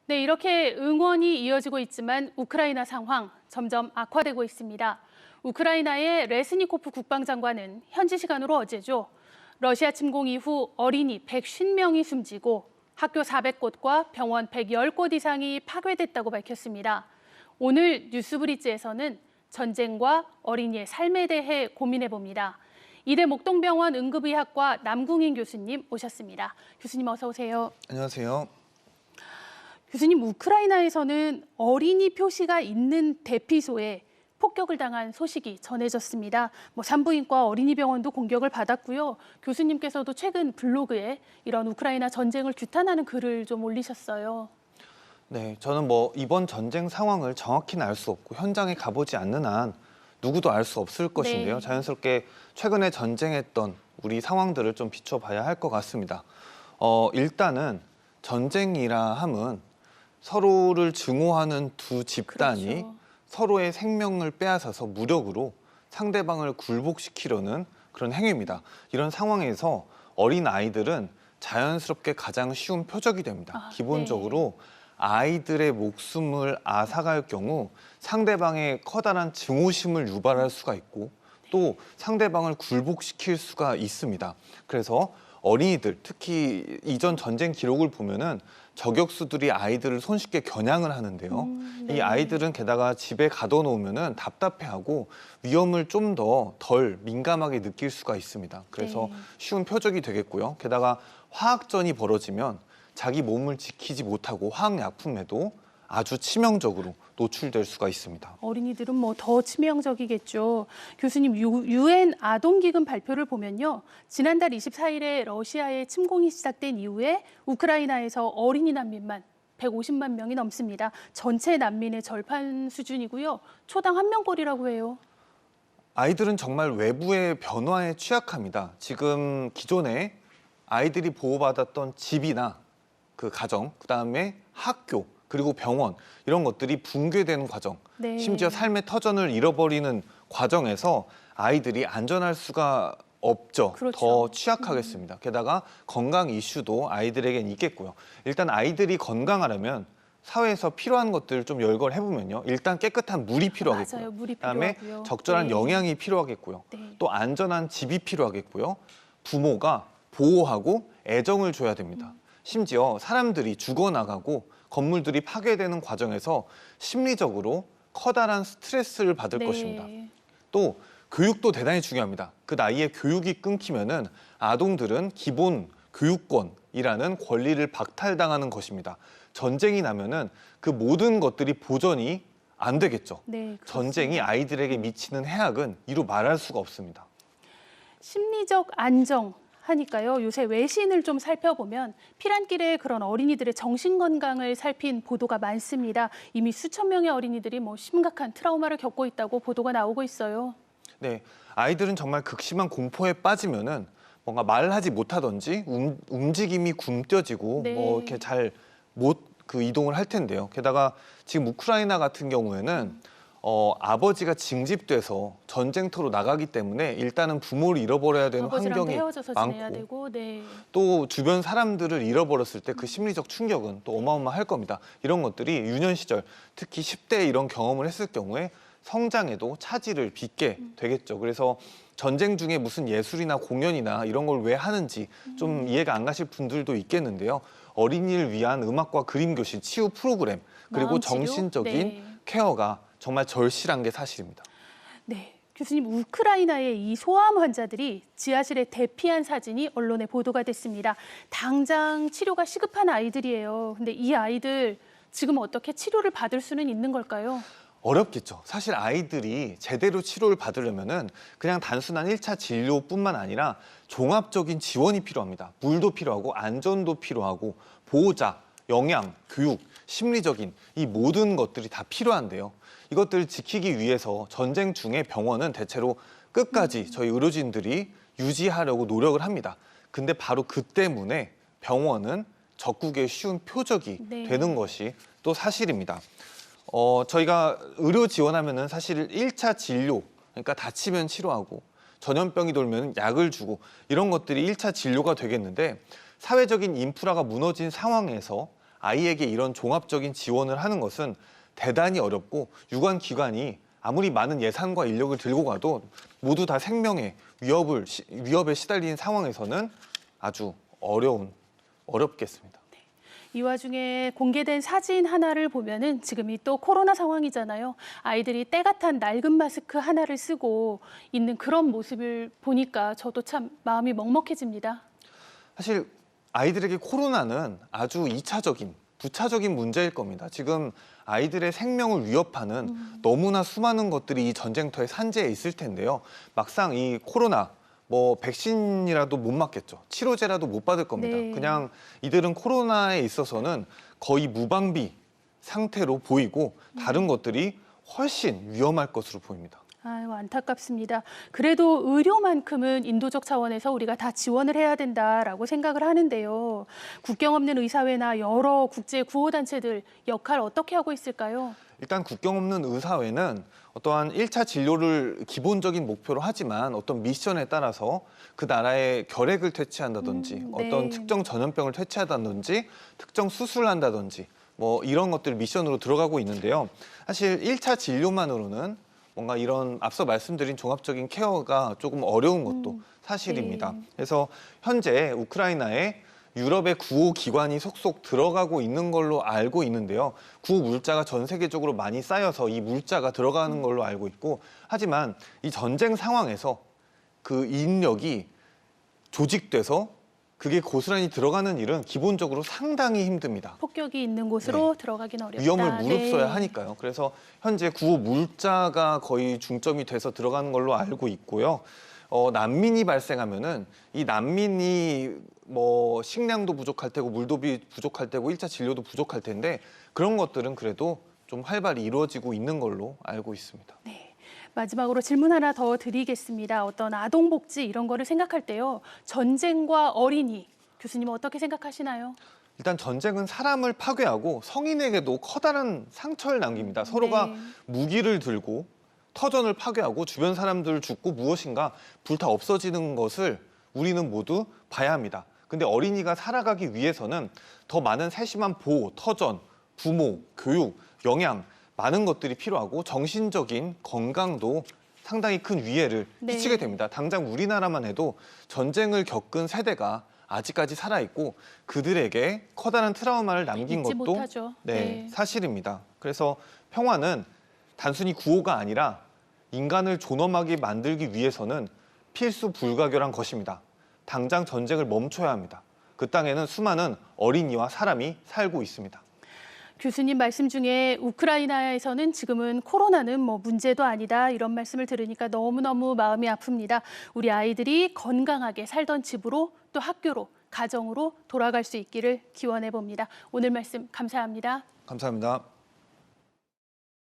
네, 이렇게 응원이 이어지고 있지만 우크라이나 상황 점점 악화되고 있습니다. 우크라이나의 레스니코프 국방장관은 현지 시간으로 어제죠. 러시아 침공 이후 어린이 150명이 숨지고 학교 400곳과 병원 110곳 이상이 파괴됐다고 밝혔습니다. 오늘 뉴스브리지에서는 전쟁과 어린이의 삶에 대해 고민해봅니다. 이대 목동병원 응급의학과 남궁인 교수님 오셨습니다. 교수님 어서 오세요. 안녕하세요. 교수님, 우크라이나에서는 어린이 표시가 있는 대피소에 폭격을 당한 소식이 전해졌습니다. 산부인과 어린이병원도 공격을 받았고요. 교수님께서도 최근 블로그에 이런 우크라이나 전쟁을 규탄하는 글을 좀 올리셨어요. 네, 저는 이번 전쟁 상황을 정확히는 알 수 없고 현장에 가보지 않는 한 누구도 알 수 없을 것인데요. 네. 자연스럽게 최근에 전쟁했던 우리 상황들을 좀 비춰봐야 할 것 같습니다. 일단은 전쟁이라 함은 서로를 증오하는 두 집단이 그렇죠. 서로의 생명을 빼앗아서 무력으로 상대방을 굴복시키려는 그런 행위입니다. 이런 상황에서 어린 아이들은 자연스럽게 가장 쉬운 표적이 됩니다. 기본적으로 네. 아이들의 목숨을 앗아갈 경우 상대방의 커다란 증오심을 유발할 수가 있고 또 상대방을 굴복시킬 수가 있습니다. 그래서 어린이들, 특히 이전 전쟁 기록을 보면은 저격수들이 아이들을 손쉽게 겨냥을 하는데요. 네. 이 아이들은 게다가 집에 가둬놓으면은 답답해하고 위험을 좀 더 덜 민감하게 느낄 수가 있습니다. 그래서 네. 쉬운 표적이 되겠고요. 게다가 화학전이 벌어지면 자기 몸을 지키지 못하고 화학약품에도 아주 치명적으로 노출될 수가 있습니다. 어린이들은 더 치명적이겠죠. 교수님, 유엔 아동기금 발표를 보면요. 지난달 24일에 러시아의 침공이 시작된 이후에 우크라이나에서 어린이 난민만 150만 명이 넘습니다. 전체 난민의 절반 수준이고요. 초당 1명꼴이라고 해요. 아이들은 정말 외부의 변화에 취약합니다. 지금 기존에 아이들이 보호받았던 집이나 그 가정, 그다음에 학교, 그리고 병원 이런 것들이 붕괴되는 과정, 네. 심지어 삶의 터전을 잃어버리는 과정에서 아이들이 안전할 수가 없죠. 그렇죠. 더 취약하겠습니다. 게다가 건강 이슈도 아이들에겐 있겠고요. 일단 아이들이 건강하려면 사회에서 필요한 것들을 좀 열거해보면요. 일단 깨끗한 물이 필요하겠고요. 맞아요. 물이 그다음에 필요하고요. 적절한 네. 영양이 필요하겠고요. 네. 또 안전한 집이 필요하겠고요. 부모가 보호하고 애정을 줘야 됩니다. 심지어 사람들이 죽어나가고 건물들이 파괴되는 과정에서 심리적으로 커다란 스트레스를 받을 네. 것입니다. 또 교육도 대단히 중요합니다. 그 나이에 교육이 끊기면은 아동들은 기본 교육권이라는 권리를 박탈당하는 것입니다. 전쟁이 나면은 그 모든 것들이 보전이 안 되겠죠. 네, 그렇습니다. 전쟁이 아이들에게 미치는 해악은 이루 말할 수가 없습니다. 심리적 안정 하니까요. 요새 외신을 좀 살펴보면 피란길에 그런 어린이들의 정신 건강을 살핀 보도가 많습니다. 이미 수천 명의 어린이들이 심각한 트라우마를 겪고 있다고 보도가 나오고 있어요. 네, 아이들은 정말 극심한 공포에 빠지면은 뭔가 말하지 못하던지 움직임이 굼뎌지고 네. 이렇게 잘 못 이동을 할 텐데요. 게다가 지금 우크라이나 같은 경우에는 아버지가 징집돼서 전쟁터로 나가기 때문에 일단은 부모를 잃어버려야 되는 아버지랑도 환경이 헤어져서 지내야 많고 되고, 네. 또 주변 사람들을 잃어버렸을 때 그 심리적 충격은 또 어마어마할 겁니다. 이런 것들이 유년 시절, 특히 10대에 이런 경험을 했을 경우에 성장에도 차질을 빚게 되겠죠. 그래서 전쟁 중에 무슨 예술이나 공연이나 이런 걸 왜 하는지 좀 이해가 안 가실 분들도 있겠는데요. 어린이를 위한 음악과 그림 교실, 치유 프로그램, 그리고 마음 치료? 정신적인 네. 케어가 정말 절실한 게 사실입니다. 네. 교수님, 우크라이나의 이 소아암 환자들이 지하실에 대피한 사진이 언론에 보도가 됐습니다. 당장 치료가 시급한 아이들이에요. 근데 이 아이들 지금 어떻게 치료를 받을 수는 있는 걸까요? 어렵겠죠. 사실 아이들이 제대로 치료를 받으려면은 그냥 단순한 1차 진료뿐만 아니라 종합적인 지원이 필요합니다. 물도 필요하고 안전도 필요하고 보호자, 영양, 교육, 심리적인 이 모든 것들이 다 필요한데요. 이것들을 지키기 위해서 전쟁 중에 병원은 대체로 끝까지 저희 의료진들이 유지하려고 노력을 합니다. 근데 바로 그 때문에 병원은 적국의 쉬운 표적이 네. 되는 것이 또 사실입니다. 저희가 의료 지원하면은 사실 1차 진료, 그러니까 다치면 치료하고 전염병이 돌면 약을 주고 이런 것들이 1차 진료가 되겠는데 사회적인 인프라가 무너진 상황에서 아이에게 이런 종합적인 지원을 하는 것은 대단히 어렵고 유관기관이 아무리 많은 예산과 인력을 들고 가도 모두 다 생명의 위협에 시달리는 상황에서는 아주 어렵겠습니다. 이 와중에 공개된 사진 하나를 보면은 지금이 또 코로나 상황이잖아요. 아이들이 때가 탄 낡은 마스크 하나를 쓰고 있는 그런 모습을 보니까 저도 참 마음이 먹먹해집니다. 사실 아이들에게 코로나는 아주 2차적인, 부차적인 문제일 겁니다. 지금 아이들의 생명을 위협하는 너무나 수많은 것들이 이 전쟁터의 산재에 있을 텐데요. 막상 이 코로나, 백신이라도 못 맞겠죠. 치료제라도 못 받을 겁니다. 네. 그냥 이들은 코로나에 있어서는 거의 무방비 상태로 보이고 다른 것들이 훨씬 위험할 것으로 보입니다. 아유, 안타깝습니다. 그래도 의료만큼은 인도적 차원에서 우리가 다 지원을 해야 된다라고 생각을 하는데요. 국경 없는 의사회나 여러 국제 구호단체들 역할 어떻게 하고 있을까요? 일단 국경 없는 의사회는 어떠한 1차 진료를 기본적인 목표로 하지만 어떤 미션에 따라서 그 나라의 결핵을 퇴치한다든지 네. 어떤 특정 전염병을 퇴치한다든지 특정 수술을 한다든지 이런 것들 미션으로 들어가고 있는데요. 사실 1차 진료만으로는 뭔가 이런 앞서 말씀드린 종합적인 케어가 조금 어려운 것도 사실입니다. 네. 그래서 현재 우크라이나에 유럽의 구호 기관이 속속 들어가고 있는 걸로 알고 있는데요. 구호 물자가 전 세계적으로 많이 쌓여서 이 물자가 들어가는 걸로 알고 있고, 하지만 이 전쟁 상황에서 그 인력이 조직돼서 그게 고스란히 들어가는 일은 기본적으로 상당히 힘듭니다. 폭격이 있는 곳으로 들어가긴 어렵다. 위험을 무릅써야 네. 하니까요. 그래서 현재 구호 물자가 거의 중점이 돼서 들어가는 걸로 알고 있고요. 난민이 발생하면은 이 난민이 식량도 부족할 테고 물도 부족할 테고 1차 진료도 부족할 텐데 그런 것들은 그래도 좀 활발히 이루어지고 있는 걸로 알고 있습니다. 네. 마지막으로 질문 하나 더 드리겠습니다. 어떤 아동복지 이런 거를 생각할 때요. 전쟁과 어린이, 교수님은 어떻게 생각하시나요? 일단 전쟁은 사람을 파괴하고 성인에게도 커다란 상처를 남깁니다. 서로가 네. 무기를 들고 터전을 파괴하고 주변 사람들 죽고 무엇인가 불타 없어지는 것을 우리는 모두 봐야 합니다. 근데 어린이가 살아가기 위해서는 더 많은 세심한 보호, 터전, 부모, 교육, 영양 많은 것들이 필요하고 정신적인 건강도 상당히 큰 위해를 네. 끼치게 됩니다. 당장 우리나라만 해도 전쟁을 겪은 세대가 아직까지 살아있고 그들에게 커다란 트라우마를 남긴 잊지 것도 못하죠. 네. 사실입니다. 그래서 평화는 단순히 구호가 아니라 인간을 존엄하게 만들기 위해서는 필수 불가결한 것입니다. 당장 전쟁을 멈춰야 합니다. 그 땅에는 수많은 어린이와 사람이 살고 있습니다. 교수님 말씀 중에 우크라이나에서는 지금은 코로나는 문제도 아니다 이런 말씀을 들으니까 너무너무 마음이 아픕니다. 우리 아이들이 건강하게 살던 집으로 또 학교로 가정으로 돌아갈 수 있기를 기원해 봅니다. 오늘 말씀 감사합니다. 감사합니다.